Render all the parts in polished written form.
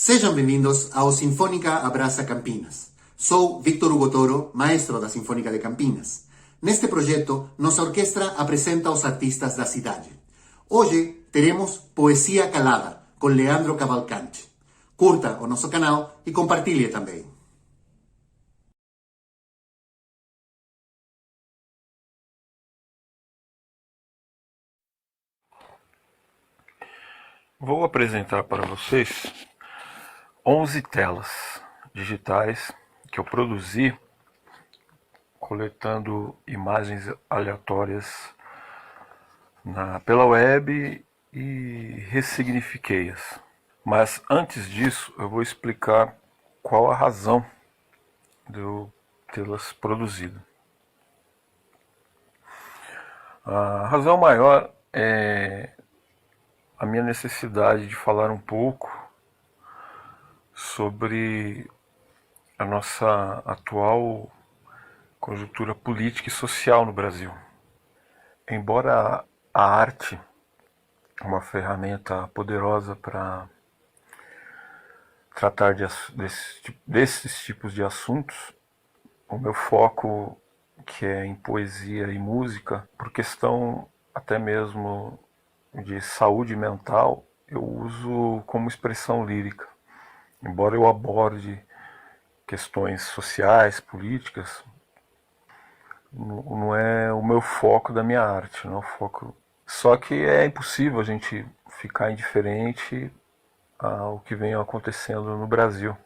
Sejam bem-vindos ao Sinfônica Abraça Campinas. Sou Victor Hugo Toro, maestro da Sinfônica de Campinas. Neste projeto, nossa orquestra apresenta os artistas da cidade. Hoje teremos Poesia Calada, com Leandro Cavalcante. Curta o nosso canal e compartilhe também. Vou apresentar para vocês 11 telas digitais que eu produzi coletando imagens aleatórias pela web e ressignifiquei-as. Mas antes disso, eu vou explicar qual a razão de eu tê-las produzido. A razão maior é a minha necessidade de falar um pouco sobre a nossa atual conjuntura política e social no Brasil. Embora a arte é uma ferramenta poderosa para tratar desses tipos de assuntos, o meu foco, que é em poesia e música, por questão até mesmo de saúde mental, eu uso como expressão lírica. Embora eu aborde questões sociais, políticas, não é o meu foco da minha arte, não é o foco. Só que é impossível a gente ficar indiferente ao que vem acontecendo no Brasil.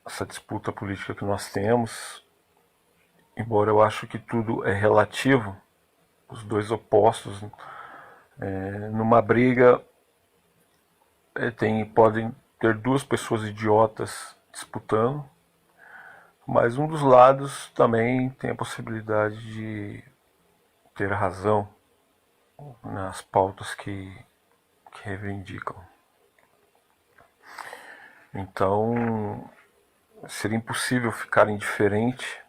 Essa disputa política que nós temos, embora eu acho que tudo é relativo, os dois opostos, numa briga podem ter duas pessoas idiotas disputando, mas um dos lados também tem a possibilidade de ter razão nas pautas que reivindicam. Então, seria impossível ficar indiferente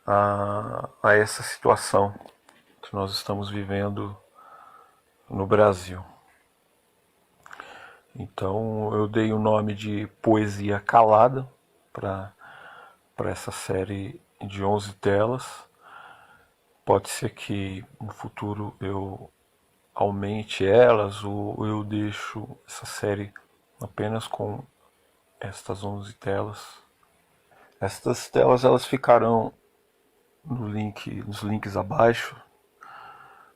a essa situação que nós estamos vivendo no Brasil. Então, eu dei o nome de Poesia Calada para essa série de 11 telas. Pode ser que no futuro eu aumente elas ou eu deixo essa série apenas com estas 11 telas. Estas telas elas ficarão nos links abaixo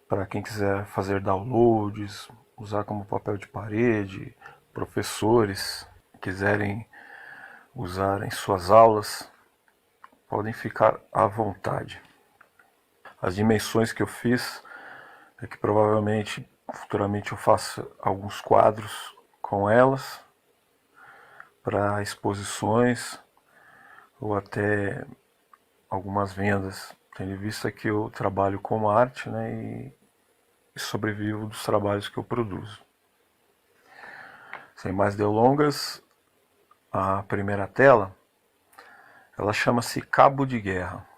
para quem quiser fazer downloads, usar como papel de parede, professores quiserem usar em suas aulas, podem ficar à vontade. As dimensões que eu fiz é que provavelmente futuramente eu faça alguns quadros com elas para exposições ou até algumas vendas, tendo em vista que eu trabalho com arte, né, e sobrevivo dos trabalhos que eu produzo. Sem mais delongas, a primeira tela, ela chama-se Cabo de Guerra.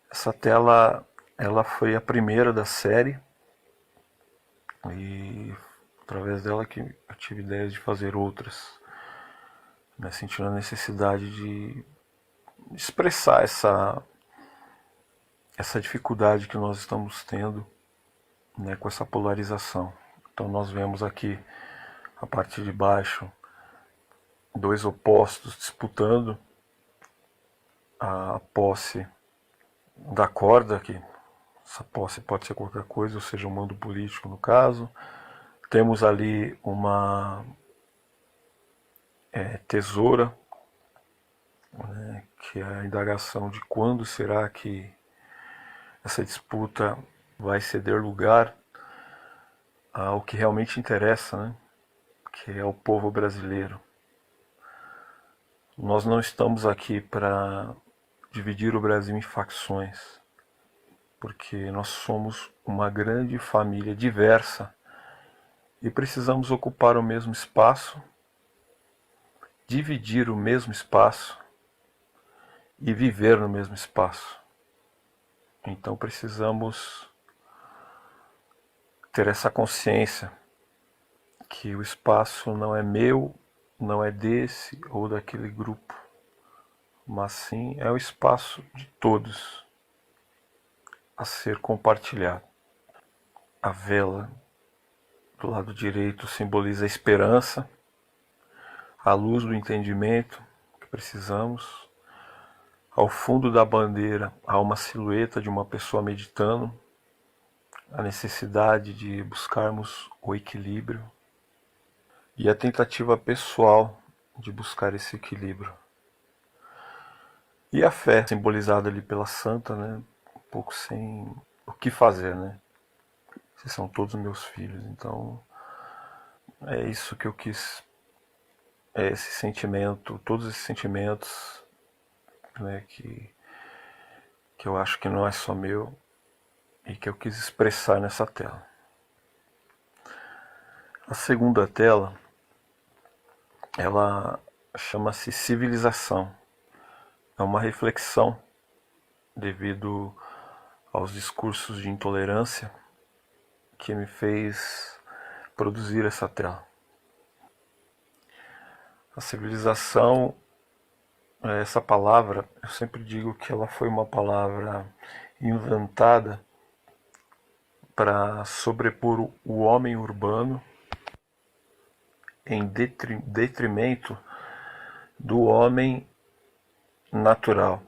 Essa tela, ela foi a primeira da série e através dela que eu tive ideias de fazer outras, né, sentindo a necessidade de expressar essa dificuldade que nós estamos tendo, né, com essa polarização. Então nós vemos aqui a parte de baixo dois opostos disputando a posse da corda, que essa posse pode ser qualquer coisa, ou seja, um mando político no caso. Temos ali uma tesoura, né, que é a indagação de quando será que essa disputa vai ceder lugar ao que realmente interessa, né, que é o povo brasileiro. Nós não estamos aqui para dividir o Brasil em facções, porque nós somos uma grande família diversa e precisamos ocupar o mesmo espaço, dividir o mesmo espaço e viver no mesmo espaço. Então precisamos ter essa consciência que o espaço não é meu, não é desse ou daquele grupo, mas sim é o espaço de todos a ser compartilhado. A vela do lado direito simboliza a esperança, a luz do entendimento que precisamos. Ao fundo da bandeira há uma silhueta de uma pessoa meditando, a necessidade de buscarmos o equilíbrio e a tentativa pessoal de buscar esse equilíbrio. E a fé, simbolizada ali pela santa, né? Um pouco sem o que fazer, né? Vocês são todos meus filhos, então é isso que eu quis, é esse sentimento, todos esses sentimentos, né, que eu acho que não é só meu e que eu quis expressar nessa tela. A segunda tela, ela chama-se Civilização. É uma reflexão devido aos discursos de intolerância que me fez produzir essa tela. A civilização, essa palavra, eu sempre digo que ela foi uma palavra inventada para sobrepor o homem urbano em detrimento do homem natural,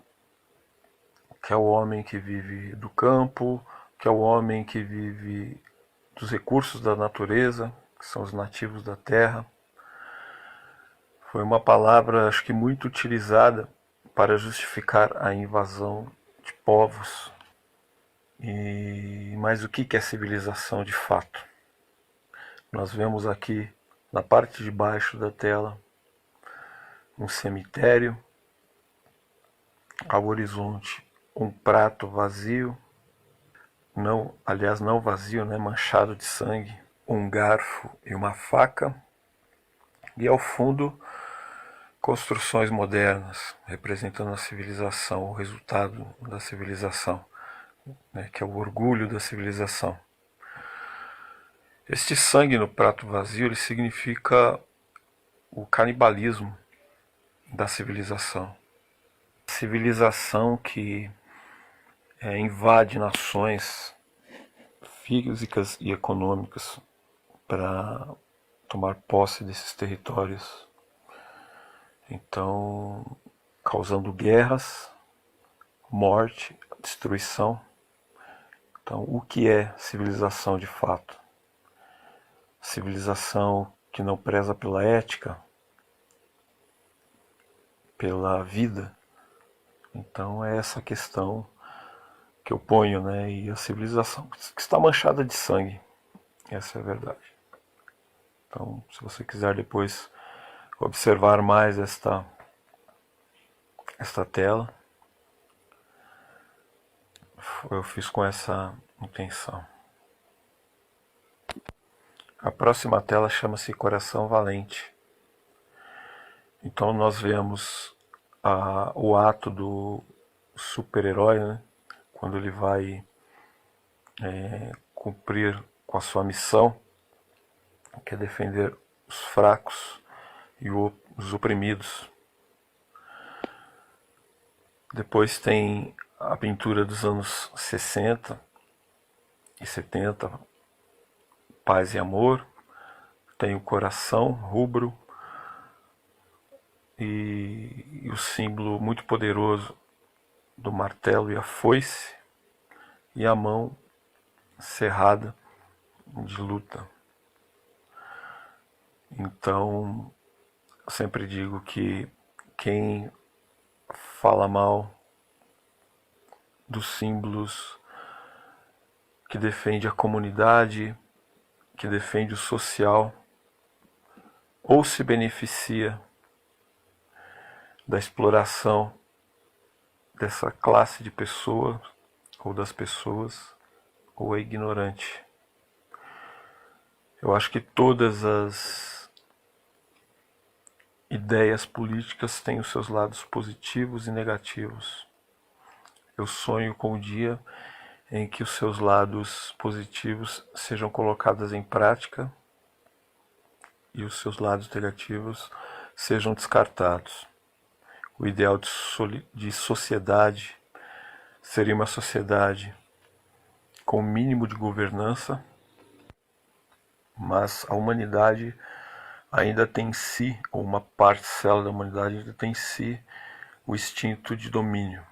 que é o homem que vive do campo, que é o homem que vive dos recursos da natureza, que são os nativos da terra. Foi uma palavra, acho que muito utilizada para justificar a invasão de povos. Mas o que é civilização de fato? Nós vemos aqui na parte de baixo da tela um cemitério, ao horizonte um prato vazio, não vazio, né, manchado de sangue, um garfo e uma faca, e ao fundo construções modernas representando a civilização, o resultado da civilização, né, que é o orgulho da civilização. Este sangue no prato vazio ele significa o canibalismo da civilização. Civilização que invade nações físicas e econômicas para tomar posse desses territórios. Então, causando guerras, morte, destruição. Então, o que é civilização de fato? Civilização que não preza pela ética, pela vida. Então, é essa questão que eu ponho, né? E a civilização que está manchada de sangue. Essa é a verdade. Então, se você quiser depois observar mais esta tela, eu fiz com essa intenção. A próxima tela chama-se Coração Valente. Então nós vemos o ato do super-herói, né? Quando ele vai cumprir com a sua missão, que é defender os fracos e os oprimidos. Depois tem a pintura dos anos 60 e 70, Paz e Amor. Tem o coração rubro e o símbolo muito poderoso do martelo e a foice e a mão cerrada de luta. Então, eu sempre digo que quem fala mal dos símbolos que defende a comunidade, que defende o social, ou se beneficia da exploração dessa classe de pessoas, ou das pessoas, ou é ignorante. Eu acho que todas as ideias políticas têm os seus lados positivos e negativos. Eu sonho com o dia em que os seus lados positivos sejam colocados em prática e os seus lados negativos sejam descartados. O ideal de sociedade seria uma sociedade com o mínimo de governança, mas a humanidade ainda tem em si, ou uma parcela da humanidade ainda tem em si, o instinto de domínio.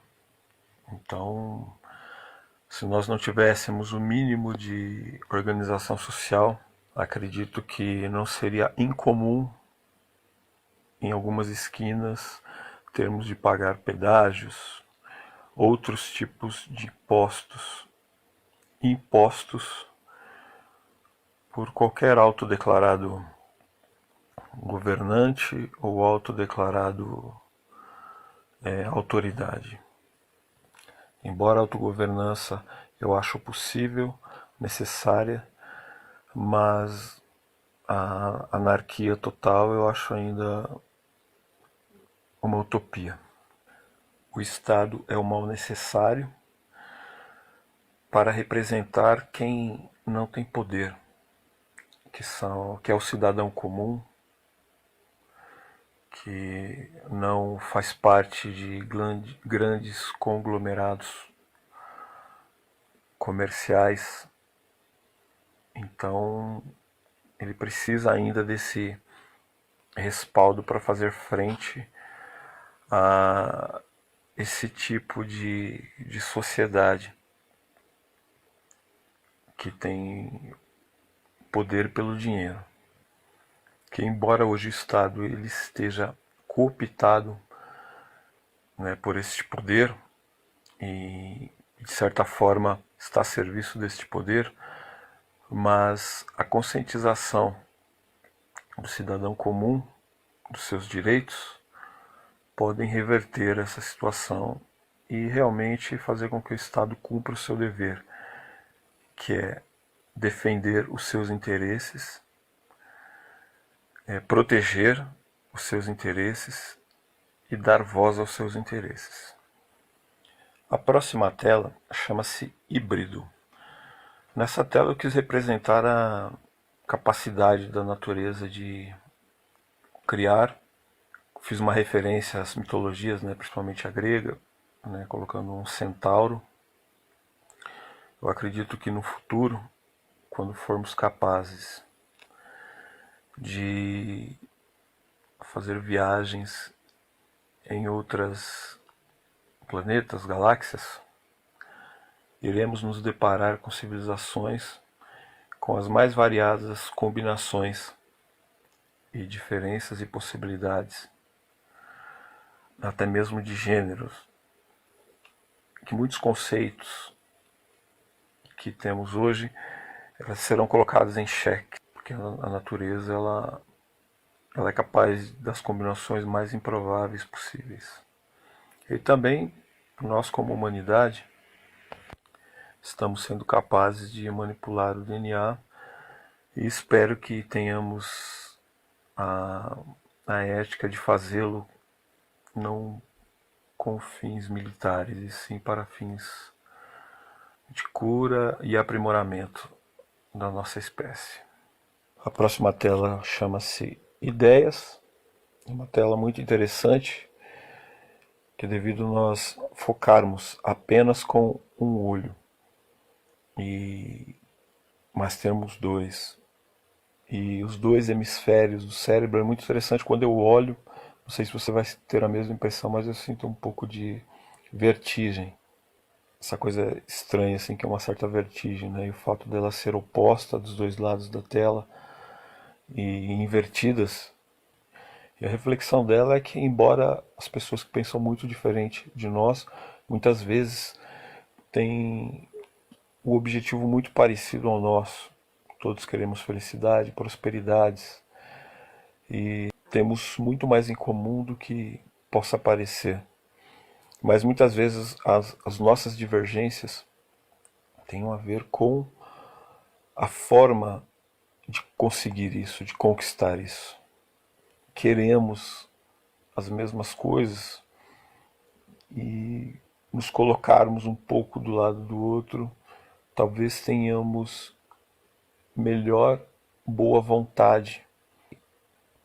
Então, se nós não tivéssemos o mínimo de organização social, acredito que não seria incomum em algumas esquinas termos de pagar pedágios, outros tipos de impostos por qualquer autodeclarado governante ou autodeclarado autoridade. Embora a autogovernança eu acho possível, necessária, mas a anarquia total eu acho ainda uma utopia. O Estado é o mal necessário para representar quem não tem poder, que é o cidadão comum, que não faz parte de grandes conglomerados comerciais. Então, ele precisa ainda desse respaldo para fazer frente a esse tipo de sociedade que tem poder pelo dinheiro. Que embora hoje o Estado ele esteja cooptado, né, por este poder e de certa forma está a serviço deste poder, mas a conscientização do cidadão comum dos seus direitos podem reverter essa situação e realmente fazer com que o Estado cumpra o seu dever, que é defender os seus interesses, proteger os seus interesses e dar voz aos seus interesses. A próxima tela chama-se híbrido. Nessa tela eu quis representar a capacidade da natureza de criar. Fiz uma referência às mitologias, né, principalmente a grega, né, colocando um centauro. Eu acredito que no futuro, quando formos capazes de fazer viagens em outros planetas, galáxias, iremos nos deparar com civilizações com as mais variadas combinações e diferenças e possibilidades, até mesmo de gêneros, que muitos conceitos que temos hoje elas serão colocados em xeque, porque a natureza ela é capaz das combinações mais improváveis possíveis. E também nós como humanidade estamos sendo capazes de manipular o DNA e espero que tenhamos a ética de fazê-lo não com fins militares, e sim para fins de cura e aprimoramento da nossa espécie. A próxima tela chama-se Ideias, uma tela muito interessante, que devido nós focarmos apenas com um olho, mas temos dois, e os dois hemisférios do cérebro é muito interessante. Quando eu olho, não sei se você vai ter a mesma impressão, mas eu sinto um pouco de vertigem, essa coisa estranha assim, que é uma certa vertigem, né? E o fato dela ser oposta dos dois lados da tela e invertidas. E a reflexão dela é que, embora as pessoas que pensam muito diferente de nós, muitas vezes têm o objetivo muito parecido ao nosso. Todos queremos felicidade, prosperidades e temos muito mais em comum do que possa parecer. Mas muitas vezes as nossas divergências têm a ver com a forma de conseguir isso, de conquistar isso. Queremos as mesmas coisas e nos colocarmos um pouco do lado do outro, talvez tenhamos melhor boa vontade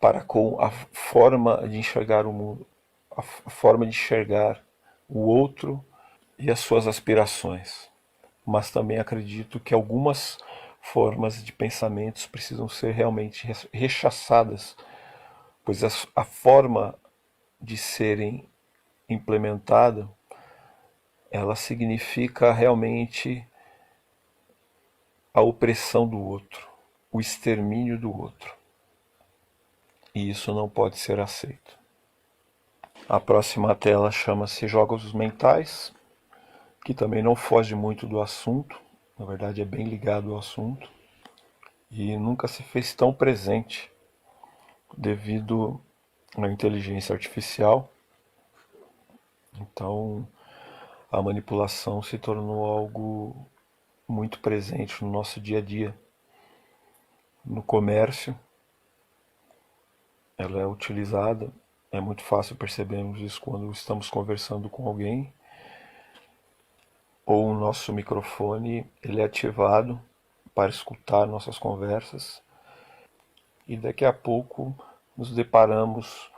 para com a forma de enxergar o mundo, a forma de enxergar o outro e as suas aspirações. Mas também acredito que algumas formas de pensamentos precisam ser realmente rechaçadas, pois a forma de serem implementada, ela significa realmente a opressão do outro, o extermínio do outro. E isso não pode ser aceito. A próxima tela chama-se Jogos Mentais, que também não foge muito do assunto, na verdade é bem ligado ao assunto, e nunca se fez tão presente devido à inteligência artificial. Então, a manipulação se tornou algo muito presente no nosso dia a dia. No comércio, ela é utilizada, é muito fácil percebermos isso quando estamos conversando com alguém, ou o nosso microfone ele é ativado para escutar nossas conversas, e daqui a pouco nos deparamos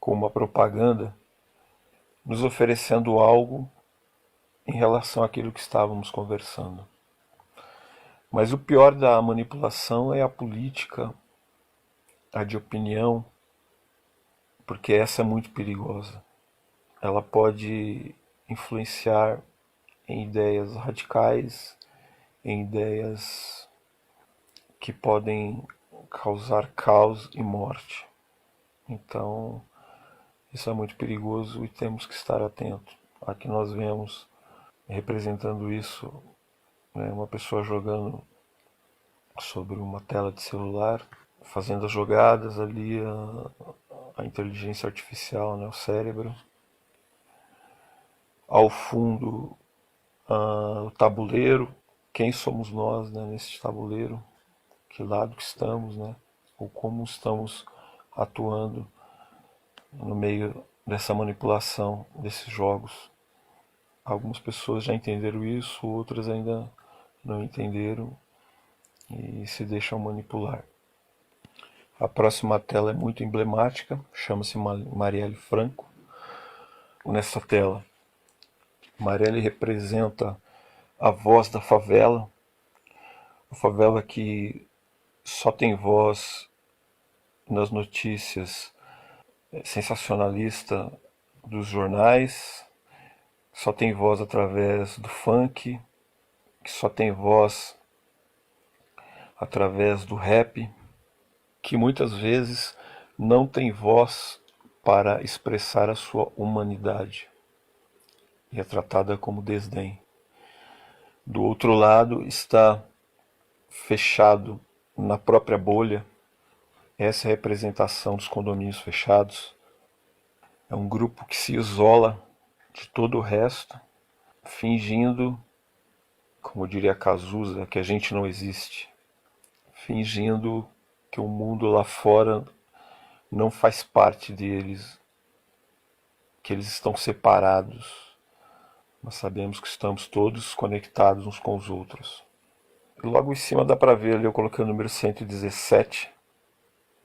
com uma propaganda nos oferecendo algo em relação àquilo que estávamos conversando. Mas o pior da manipulação é a política, a de opinião, porque essa é muito perigosa. Ela pode influenciar em ideias radicais, em ideias que podem causar caos e morte. Então, isso é muito perigoso e temos que estar atentos. Aqui nós vemos representando isso, né, uma pessoa jogando sobre uma tela de celular, fazendo as jogadas ali, a inteligência artificial, né, o cérebro. Ao fundo, o tabuleiro, quem somos nós, né, nesse tabuleiro, que lado que estamos, né, ou como estamos atuando no meio dessa manipulação desses jogos. Algumas pessoas já entenderam isso, outras ainda não entenderam e se deixam manipular. A próxima tela é muito emblemática, chama-se Marielle Franco. Nessa tela, Marielle representa a voz da favela, a favela que só tem voz nas notícias sensacionalista dos jornais, só tem voz através do funk, que só tem voz através do rap, que muitas vezes não tem voz para expressar a sua humanidade e é tratada como desdém. Do outro lado está fechado na própria bolha, essa é a representação dos condomínios fechados. É um grupo que se isola de todo o resto, fingindo, como diria Cazuza, que a gente não existe, fingindo que o mundo lá fora não faz parte deles, que eles estão separados. Nós sabemos que estamos todos conectados uns com os outros. E logo em cima dá para ver ali, eu coloquei o número 117,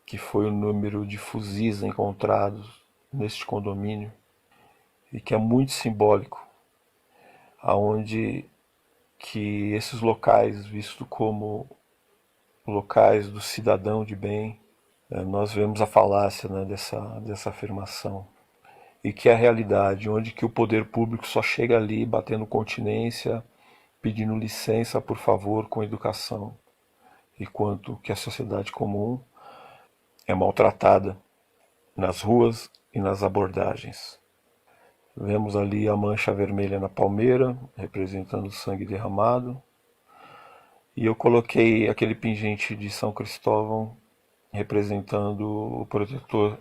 que foi o número de fuzis encontrados neste condomínio, e que é muito simbólico, aonde que esses locais, vistos como locais do cidadão de bem, nós vemos a falácia, né, dessa afirmação. E que é a realidade, onde que o poder público só chega ali batendo continência, pedindo licença, por favor, com educação. Enquanto que a sociedade comum é maltratada nas ruas e nas abordagens. Vemos ali a mancha vermelha na palmeira, representando o sangue derramado. E eu coloquei aquele pingente de São Cristóvão, representando o protetor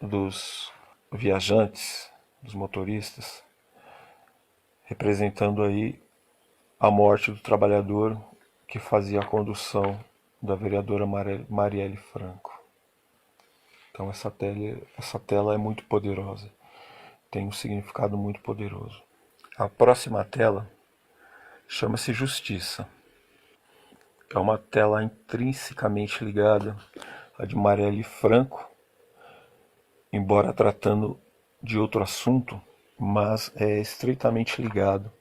dos viajantes, dos motoristas, representando aí a morte do trabalhador que fazia a condução da vereadora Marielle Franco. Então essa tela é muito poderosa, tem um significado muito poderoso. A próxima tela chama-se Justiça. É uma tela intrinsecamente ligada à de Marielle Franco, embora tratando de outro assunto, mas é estreitamente ligado.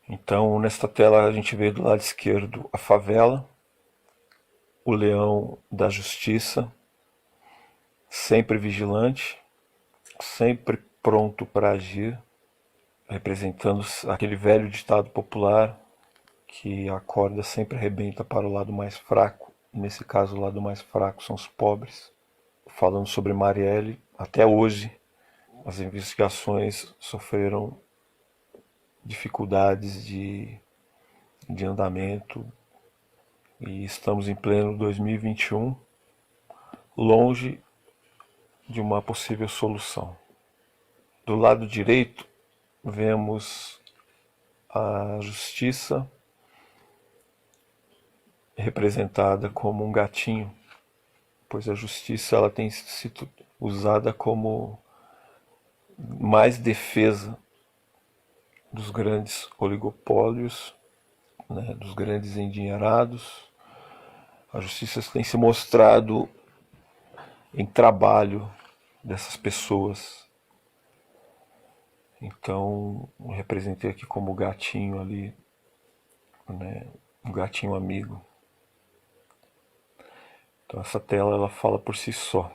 Então, nesta tela a gente vê do lado esquerdo a favela, o leão da justiça, sempre vigilante, sempre pronto para agir, representando aquele velho ditado popular que a corda sempre arrebenta para o lado mais fraco, e nesse caso o lado mais fraco são os pobres. Falando sobre Marielle, até hoje as investigações sofreram dificuldades de andamento e estamos em pleno 2021, longe de uma possível solução. Do lado direito, vemos a justiça representada como um gatinho, pois a justiça ela tem sido usada como mais defesa dos grandes oligopólios, né, dos grandes endinheirados. A justiça tem se mostrado em trabalho dessas pessoas. Então, eu representei aqui como o gatinho ali, né, um gatinho amigo. Então essa tela ela fala por si só.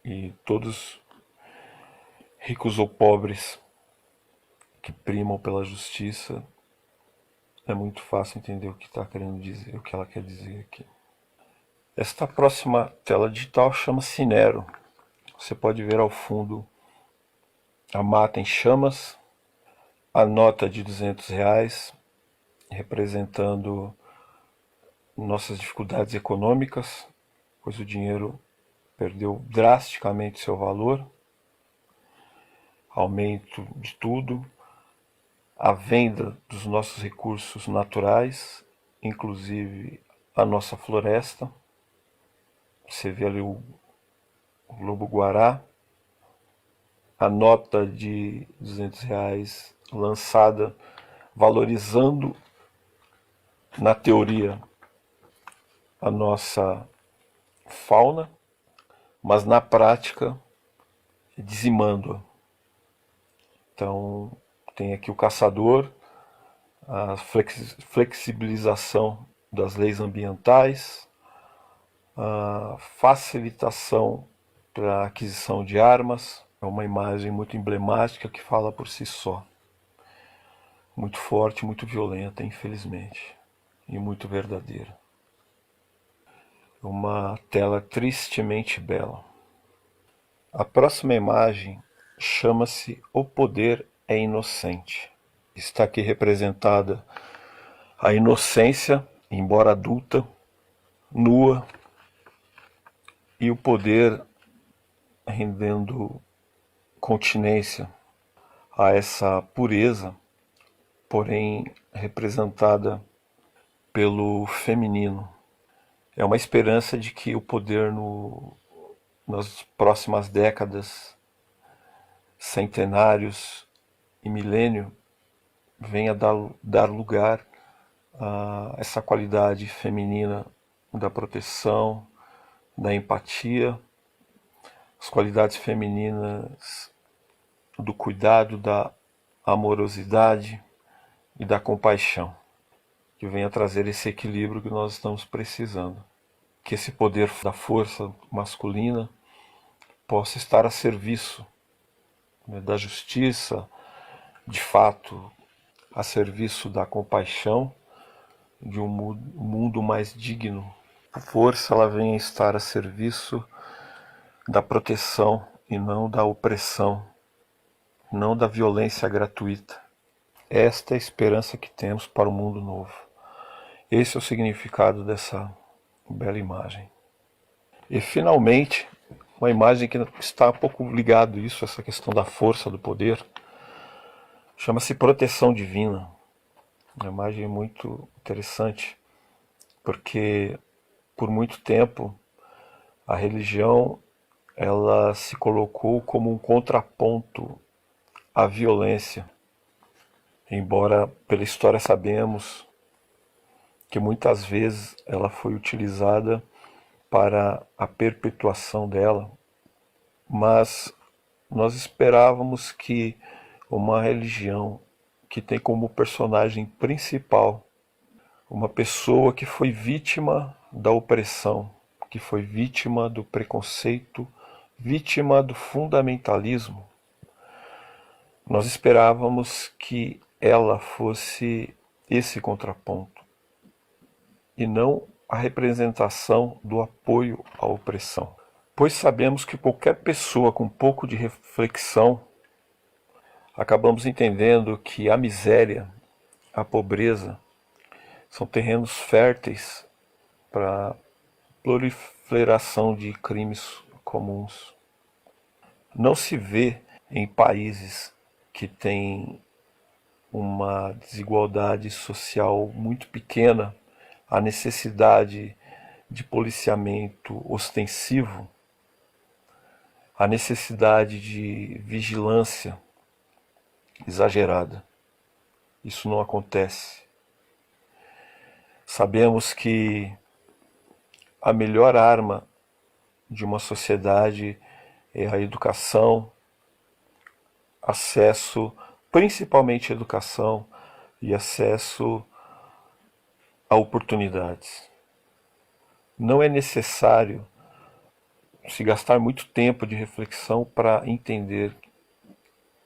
E todos, ricos ou pobres, que primam pela justiça, é muito fácil entender o que está querendo dizer, o que ela quer dizer aqui. Esta próxima tela digital chama-se Nero. Você pode ver ao fundo a mata em chamas, a nota de R$ 200 representando nossas dificuldades econômicas, pois o dinheiro perdeu drasticamente seu valor, aumento de tudo, a venda dos nossos recursos naturais, inclusive a nossa floresta. Você vê ali o lobo-guará, a nota de R$ 200 lançada valorizando, na teoria, a nossa fauna, mas na prática dizimando-a. Então tem aqui o caçador, a flexibilização das leis ambientais, a facilitação para a aquisição de armas. É uma imagem muito emblemática que fala por si só. Muito forte, muito violenta, infelizmente, e muito verdadeira. Uma tela tristemente bela. A próxima imagem chama-se O Poder é Inocente. Está aqui representada a inocência, embora adulta, nua, e o poder rendendo continência a essa pureza, porém representada pelo feminino. É uma esperança de que o poder nas próximas décadas, centenários e milênio venha dar lugar a essa qualidade feminina da proteção, da empatia, as qualidades femininas do cuidado, da amorosidade e da compaixão, que venha trazer esse equilíbrio que nós estamos precisando. Que esse poder da força masculina possa estar a serviço, né, da justiça, de fato, a serviço da compaixão, de um mundo mais digno. A força ela vem a estar a serviço da proteção e não da opressão, não da violência gratuita. Esta é a esperança que temos para o mundo novo. Esse é o significado dessa bela imagem. E finalmente, uma imagem que está um pouco ligado a isso, essa questão da força, do poder, chama-se Proteção Divina. Uma imagem muito interessante, porque por muito tempo a religião ela se colocou como um contraponto à violência, embora pela história sabemos que muitas vezes ela foi utilizada para a perpetuação dela, mas nós esperávamos que uma religião que tem como personagem principal uma pessoa que foi vítima da opressão, que foi vítima do preconceito, vítima do fundamentalismo, nós esperávamos que ela fosse esse contraponto e não a representação do apoio à opressão. Pois sabemos que qualquer pessoa com um pouco de reflexão acabamos entendendo que a miséria, a pobreza, são terrenos férteis para a proliferação de crimes comuns. Não se vê em países que têm uma desigualdade social muito pequena a necessidade de policiamento ostensivo, a necessidade de vigilância exagerada. Isso não acontece. Sabemos que a melhor arma de uma sociedade é a educação, acesso, principalmente à educação e acesso a oportunidades. Não é necessário se gastar muito tempo de reflexão para entender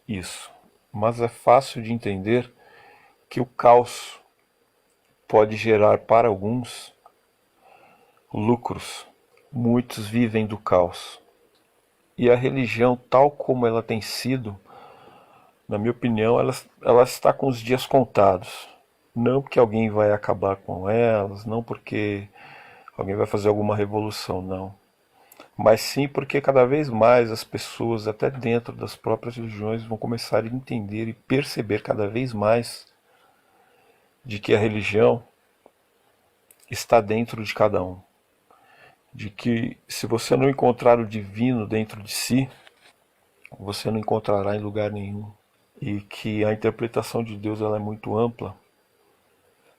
isso, mas é fácil de entender que o caos pode gerar para alguns lucros. Muitos vivem do caos. E a religião, tal como ela tem sido, na minha opinião, ela está com os dias contados. Não porque alguém vai acabar com elas, não porque alguém vai fazer alguma revolução, não. Mas sim porque cada vez mais as pessoas, até dentro das próprias religiões, vão começar a entender e perceber cada vez mais de que a religião está dentro de cada um. De que se você não encontrar o divino dentro de si, você não encontrará em lugar nenhum. E que a interpretação de Deus ela é muito ampla.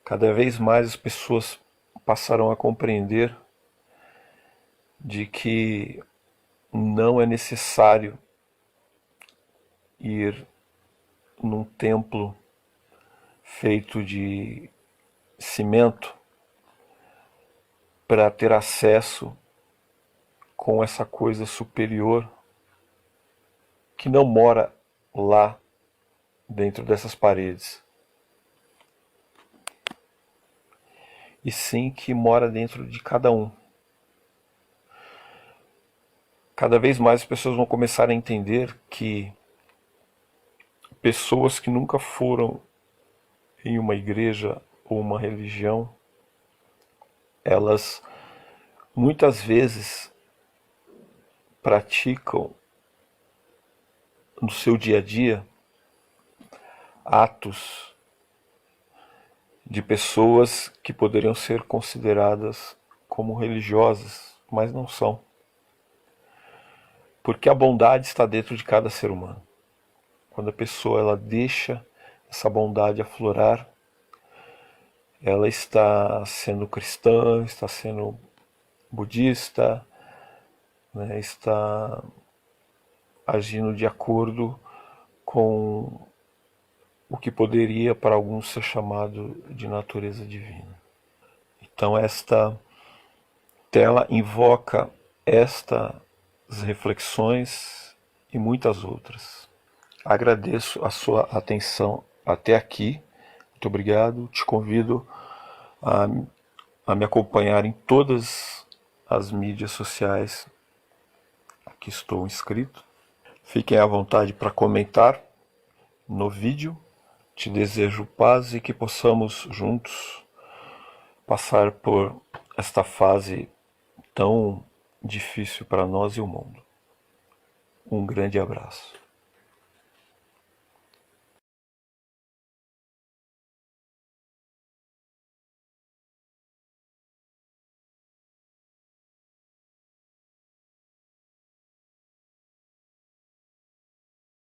Cada vez mais as pessoas passarão a compreender de que não é necessário ir num templo feito de cimento para ter acesso com essa coisa superior que não mora lá dentro dessas paredes, e sim que mora dentro de cada um. Cada vez mais as pessoas vão começar a entender que pessoas que nunca foram em uma igreja ou uma religião, elas muitas vezes praticam no seu dia a dia atos de pessoas que poderiam ser consideradas como religiosas, mas não são. Porque a bondade está dentro de cada ser humano. Quando a pessoa ela deixa essa bondade aflorar, ela está sendo cristã, está sendo budista, né, está agindo de acordo com o que poderia para alguns ser chamado de natureza divina. Então esta tela invoca estas reflexões e muitas outras. Agradeço a sua atenção até aqui. Muito obrigado. Te convido a me acompanhar em todas as mídias sociais que estou inscrito. Fiquem à vontade para comentar no vídeo. Te desejo paz e que possamos juntos passar por esta fase tão difícil para nós e o mundo. Um grande abraço.